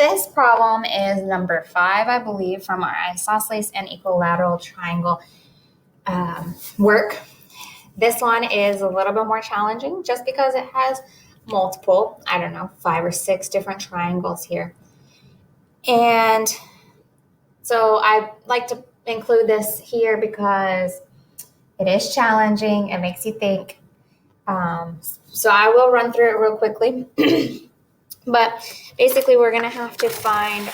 this problem is number 5, I believe, from our isosceles and equilateral triangle work. This one is a little bit more challenging just because it has multiple, 5 or 6 different triangles here. And so I like to include this here because it is challenging. It makes you think. So I will run through it real quickly. But basically, we're going to have to find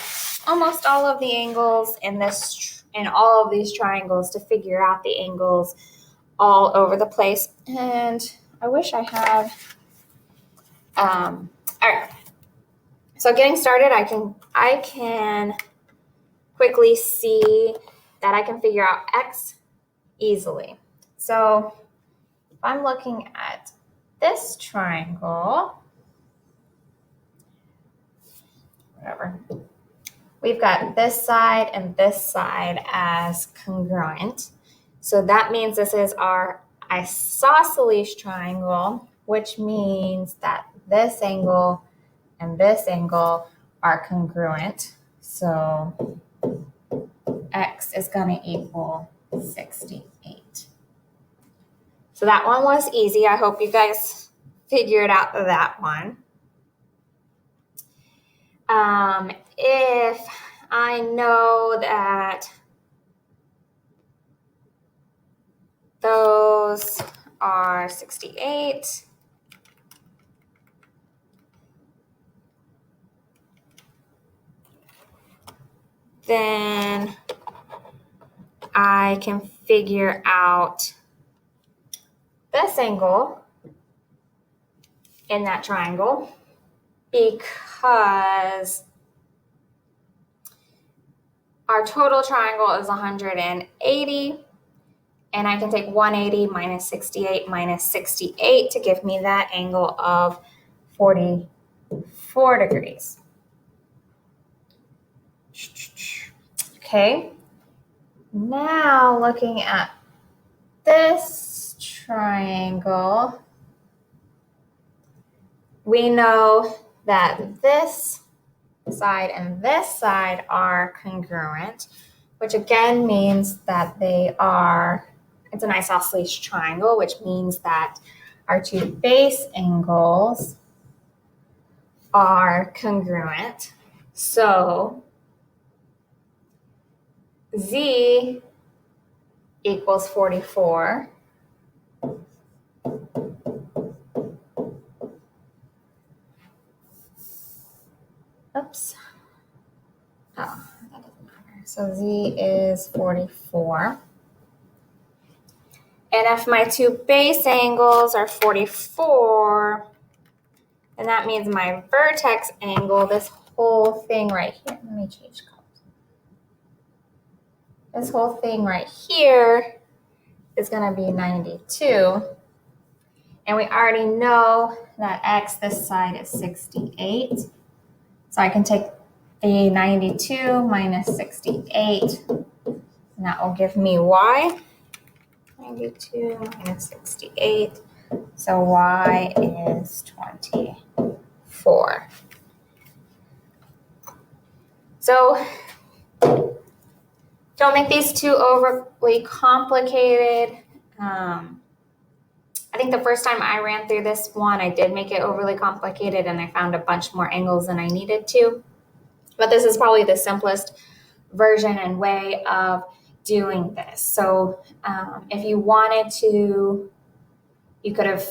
almost all of the angles in all of these triangles to figure out the angles all over the place. And I wish I had. All right. So getting started, I can quickly see that I can figure out x easily. So if I'm looking at this triangle, whatever, we've got this side and this side as congruent. So that means this is our isosceles triangle, which means that this angle and this angle are congruent. So x is going to equal 68. So that one was easy. I hope you guys figured out that one. If I know that those are 68, then I can figure out this angle in that triangle because our total triangle is 180, and I can take 180 minus 68 to give me that angle of 44 degrees. Okay, now looking at this triangle, we know that this side and this side are congruent, which again means that it's an isosceles triangle, which means that our two base angles are congruent. So Z equals 44. Oops. Oh, that doesn't matter. So Z is 44. And if my two base angles are 44, then that means my vertex angle, this whole thing right here, let me change colors. This whole thing right here is going to be 92. And we already know that x, this side, is 68. So I can take the 92 minus 68, and that will give me y. 92 minus 68, so y is 24. So don't make these too overly complicated. I think the first time I ran through this one, I did make it overly complicated and I found a bunch more angles than I needed to. But this is probably the simplest version and way of doing this. So if you wanted to, you could have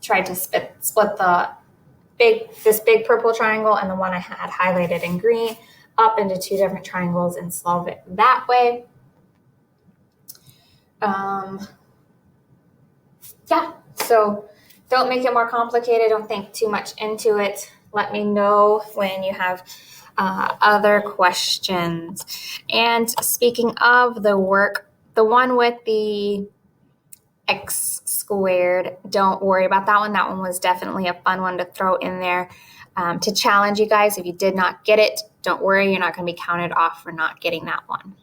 tried to split this big purple triangle and the one I had highlighted in green up into 2 different triangles and solve it that way. Yeah, so don't make it more complicated. Don't think too much into it. Let me know when you have other questions. And speaking of the work, the one with the x squared, don't worry about that one. That one was definitely a fun one to throw in there to challenge you guys. If you did not get it, don't worry. You're not going to be counted off for not getting that one.